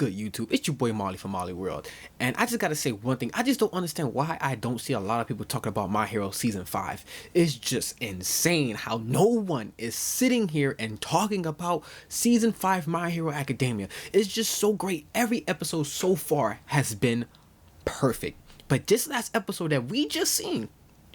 good, YouTube? It's your boy Molly from Molly World. And I just gotta say one thing. I just don't understand why I don't see a lot of people talking about My Hero Season 5. It's just insane how no one is sitting here and talking about Season 5 My Hero Academia. It's just so great. Every episode so far has been perfect. But this last episode that we just seen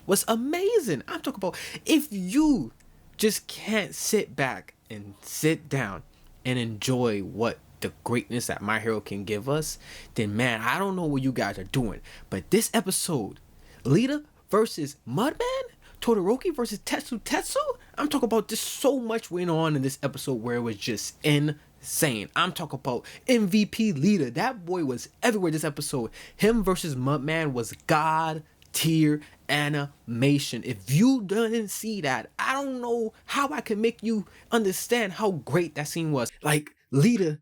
was amazing. I'm talking about if you just can't sit back and sit down and enjoy what the greatness that My Hero can give us, then man, I don't know what you guys are doing. But this episode, Lida versus Mudman, Todoroki versus Tetsu, I'm talking about just so much went on in this episode where it was just insane. I'm talking about MVP Lida. That boy was everywhere this episode. Him versus Mudman was God tier animation. If you didn't see that, I don't know how I can make you understand how great that scene was. Like Lida,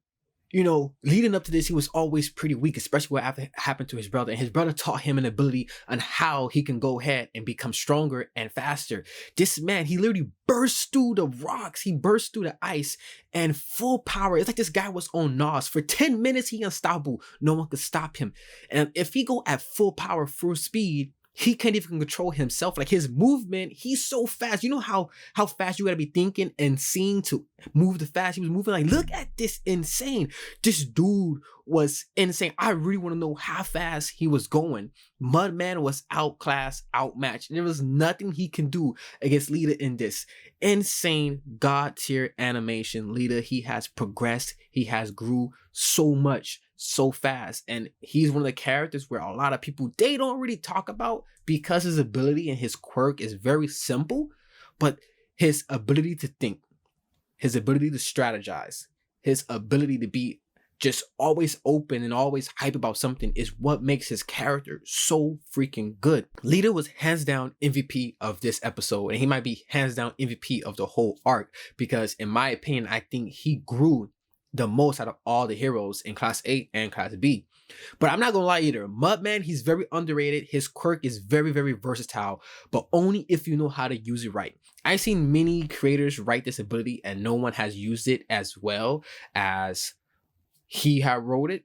you know, leading up to this, he was always pretty weak, especially what happened to his brother. And his brother taught him an ability on how he can go ahead and become stronger and faster. This man, he literally burst through the rocks. He burst through the ice and full power. It's like this guy was on Nas. For 10 minutes, he unstoppable. No one could stop him. And if he go at full power, full speed, he can't even control himself. Like his movement, he's so fast. You know how fast you gotta be thinking and seeing to move the fast he was moving? Like, look at this insane. This dude was insane. I really want to know how fast he was going. Mudman was outclassed, outmatched. There was nothing he can do against Lida in this insane god tier animation. Lida, he has progressed. He has grew so much so fast, and he's one of the characters where a lot of people, they don't really talk about because his ability and his quirk is very simple, but his ability to think, his ability to strategize, his ability to be just always open and always hype about something is what makes his character so freaking good. Lida was hands down MVP of this episode, and he might be hands down MVP of the whole arc because in my opinion, I think he grew the most out of all the heroes in Class A and Class B. But I'm not gonna lie either. Mudman, he's very underrated. His quirk is very, very versatile, but only if you know how to use it right. I've seen many creators write this ability and no one has used it as well as he had wrote it.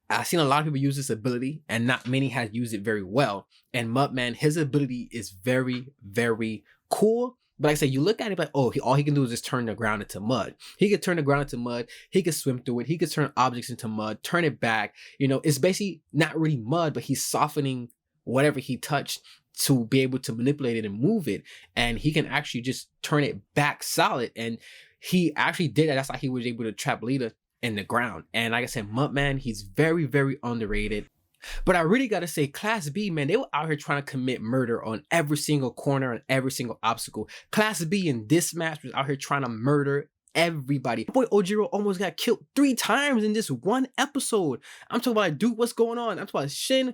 I've seen a lot of people use this ability and not many has used it very well. And Mudman, his ability is very, very cool. But like I said, you look at it like, oh, all he can do is just turn the ground into mud. He could turn the ground into mud. He could swim through it. He could turn objects into mud, turn it back. You know, it's basically not really mud, but he's softening whatever he touched to be able to manipulate it and move it. And he can actually just turn it back solid. And he actually did that. That's how he was able to trap Lida in the ground. And like I said, Mudman, he's very, very underrated. But I really gotta say, Class B, man, they were out here trying to commit murder on every single corner and every single obstacle. Class B in this match was out here trying to murder everybody. Boy, Ojiro almost got killed 3 times in this one episode. I'm talking about, like, dude, what's going on? I'm talking about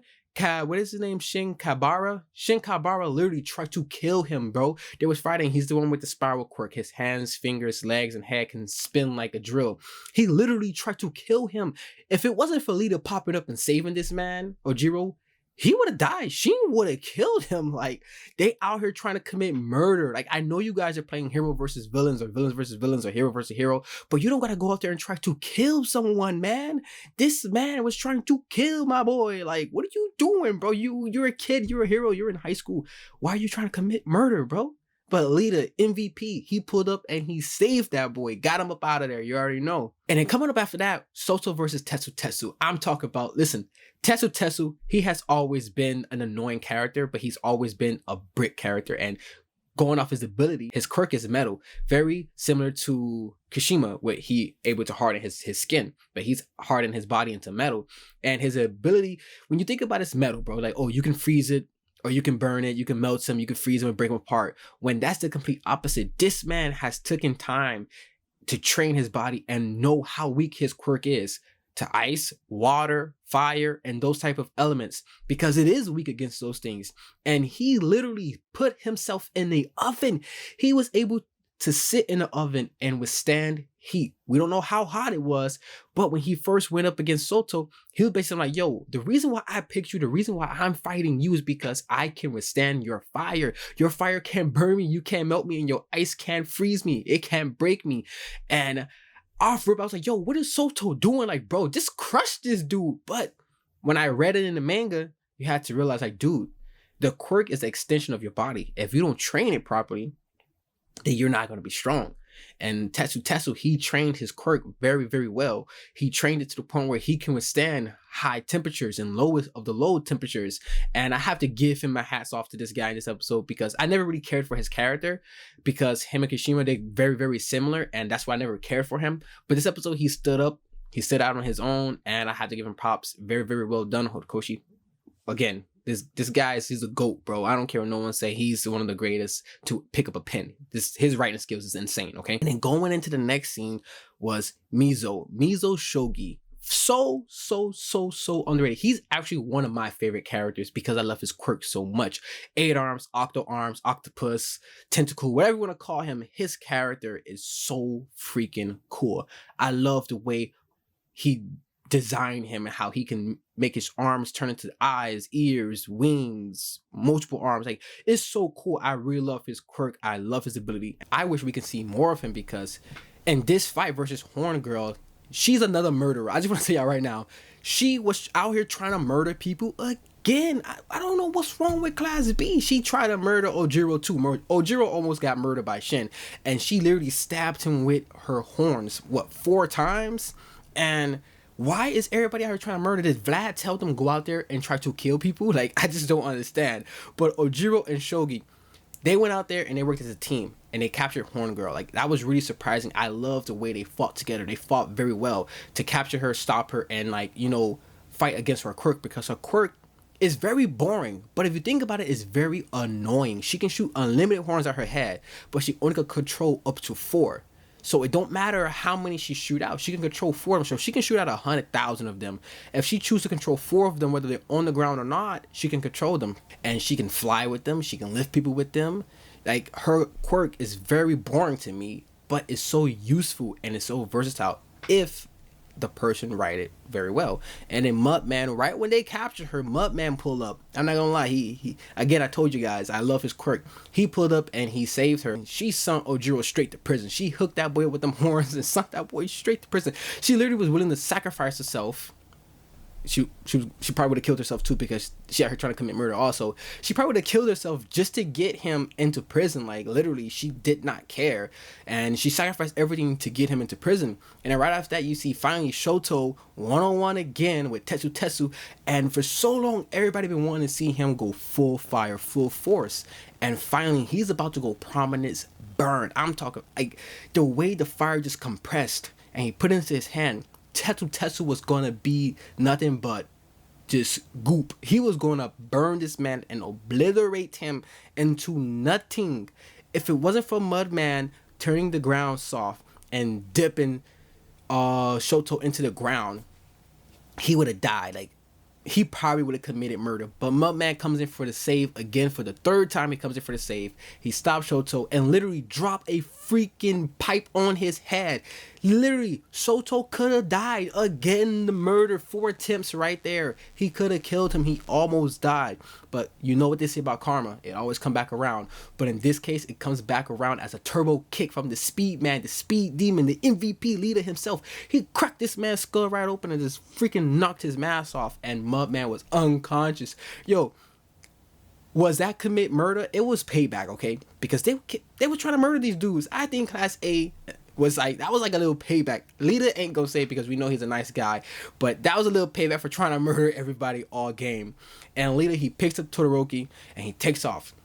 what is his name? Shin Kabara? Shin Kabara literally tried to kill him, bro. They was fighting. He's the one with the spiral quirk. His hands, fingers, legs, and head can spin like a drill. He literally tried to kill him. If it wasn't for Lida popping up and saving this man, Ojiro, he would have died. She would have killed him. Like, they out here trying to commit murder. Like, I know you guys are playing hero versus villains or villains versus villains or hero versus hero, but you don't gotta go out there and try to kill someone, man. This man was trying to kill my boy. Like, what are you doing, bro? You're a kid. You're a hero. You're in high school. Why are you trying to commit murder, bro? But Lida, MVP, he pulled up and he saved that boy. Got him up out of there. You already know. And then coming up after that, Soto versus Tetsu. I'm talking about, listen, Tetsu, he has always been an annoying character, but he's always been a brick character. And going off his ability, his quirk is metal. Very similar to Kishima, where he able to harden his skin, but he's hardened his body into metal. And his ability, when you think about his metal, bro, like, oh, you can freeze it, or you can burn it, you can melt him, you can freeze him and break him apart. When that's the complete opposite. This man has taken time to train his body and know how weak his quirk is to ice, water, fire, and those type of elements, because it is weak against those things. And he literally put himself in the oven. He was able to sit in the oven and withstand heat. We don't know how hot it was, but when he first went up against Soto, he was basically like, yo, the reason why I picked you, the reason why I'm fighting you is because I can withstand your fire. Your fire can't burn me, you can't melt me, and your ice can't freeze me, it can't break me. And off rip, I was like, yo, what is Soto doing? Like, bro, just crush this dude. But when I read it in the manga, you had to realize, like, dude, the quirk is the extension of your body. If you don't train it properly, then you're not going to be strong. And Tetsu, he trained his quirk very, very well. He trained it to the point where he can withstand high temperatures and lowest of the low temperatures. And I have to give him my hats off to this guy in this episode, because I never really cared for his character, because him and Kishima, they're very, very similar. And that's why I never cared for him. But this episode, he stood up. He stood out on his own. And I had to give him props. Very, very well done, Horikoshi. Again, this guy he's a GOAT, bro. I don't care what no one say. He's one of the greatest to pick up a pen. His writing skills is insane, okay? And then going into the next scene was Mizo Shogi. So underrated. He's actually one of my favorite characters because I love his quirk so much. 8 arms, octo arms, octopus, tentacle, whatever you want to call him. His character is so freaking cool. I love the way he design him and how he can make his arms turn into eyes, ears, wings, multiple arms. Like, it's so cool. I really love his quirk. I love his ability. I wish we could see more of him, because in this fight versus Horn Girl, she's another murderer. I just want to say y'all right now, she was out here trying to murder people again. I don't know what's wrong with Class B. She tried to murder Ojiro too. Ojiro almost got murdered by Shin, and she literally stabbed him with her horns, 4 times? And why is everybody out here trying to murder this? Vlad tell them go out there and try to kill people? Like, I just don't understand. But Ojiro and Shogi, they went out there and they worked as a team and they captured Horn Girl. Like, that was really surprising. I love the way they fought together. They fought very well to capture her, stop her, and, like, you know, fight against her quirk, because her quirk is very boring. But if you think about it, it's very annoying. She can shoot unlimited horns at her head, but she only can control up to 4. So it don't matter how many she shoot out. She can control 4 of them. So she can shoot out 100,000 of them. If she chooses to control 4 of them, whether they're on the ground or not, she can control them. And she can fly with them. She can lift people with them. Like, her quirk is very boring to me, but it's so useful and it's so versatile if the person write it very well. And then Mudman, right when they captured her, Mudman pulled up. I'm not gonna lie, he again, I told you guys, I love his quirk. He pulled up and he saved her. She sent Ojiro straight to prison. She hooked that boy up with them horns and sent that boy straight to prison. She literally was willing to sacrifice herself. She probably would have killed herself too, because she out here trying to commit murder also. She probably would have killed herself just to get him into prison. Like, literally, she did not care. And she sacrificed everything to get him into prison. And then right after that, you see finally Shoto one-on-one again with Tetsu. And for so long, everybody been wanting to see him go full fire, full force. And finally, he's about to go prominence burn. I'm talking, like, the way the fire just compressed and he put it into his hand. Tetsu was gonna be nothing but just goop. He was gonna burn this man and obliterate him into nothing. If it wasn't for Mudman turning the ground soft and dipping Shoto into the ground, he would have died. Like, he probably would have committed murder. But Mudman comes in for the save again. For the 3rd time, he comes in for the save. He stops Shoto and literally dropped a freaking pipe on his head. Literally, Shoto could have died. Again, the murder, 4 attempts right there. He could have killed him. He almost died. But you know what they say about karma. It always comes back around. But in this case, it comes back around as a turbo kick from the Speed Man, the Speed Demon, the MVP leader himself. He cracked this man's skull right open and just freaking knocked his mask off. And Mudman was unconscious. Yo, was that commit murder? It was payback, okay? Because they were trying to murder these dudes. I think Class A was like, that was like a little payback. Lida ain't gonna say it because we know he's a nice guy, but that was a little payback for trying to murder everybody all game. And Lida, he picks up Todoroki and he takes off.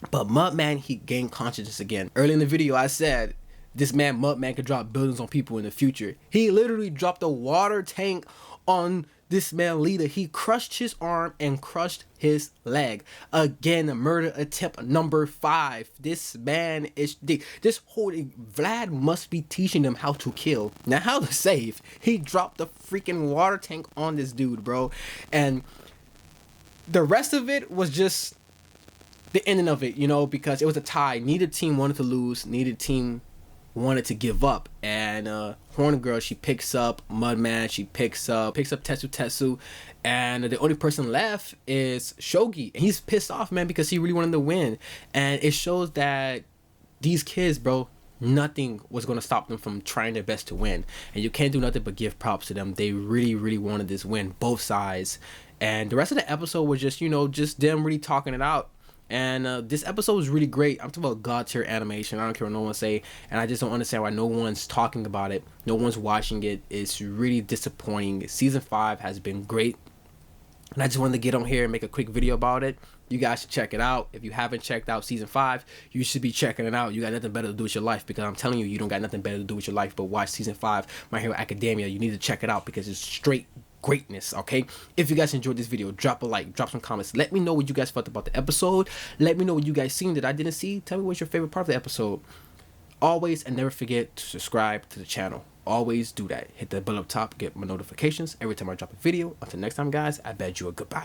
But Mudman, he gained consciousness again. Early in the video, I said this man Mudman could drop buildings on people in the future. He literally dropped a water tank on this man Lida. He crushed his arm and crushed his leg. Again, murder attempt number 5. This man is this whole Vlad must be teaching them how to kill. Now, how to save. He dropped the freaking water tank on this dude, bro. And the rest of it was just the ending of it, you know, because it was a tie. Neither team wanted to lose. Neither team wanted to give up. And Horn Girl, she picks up Mudman, she picks up Tetsu, and the only person left is Shogi. And he's pissed off, man, because he really wanted to win. And it shows that these kids, bro, nothing was going to stop them from trying their best to win. And you can't do nothing but give props to them. They really, really wanted this win, both sides. And the rest of the episode was just, you know, just them really talking it out. And this episode was really great. I'm talking about God tier animation. I don't care what no one say. And I just don't understand why no one's talking about it. No one's watching it. It's really disappointing. Season 5 has been great. And I just wanted to get on here and make a quick video about it. You guys should check it out. If you haven't checked out season 5, you should be checking it out. You got nothing better to do with your life, because I'm telling you, you don't got nothing better to do with your life but watch season 5, My Hero Academia. You need to check it out because it's straight greatness. Okay, if you guys enjoyed this video, drop a like, drop some comments, let me know what you guys felt about the episode. Let me know what you guys seen that I didn't see. Tell me what's your favorite part of the episode. Always and never forget to subscribe to the channel. Always do that. Hit the bell up top, get my notifications every time I drop a video. Until next time, guys, I bid you a goodbye.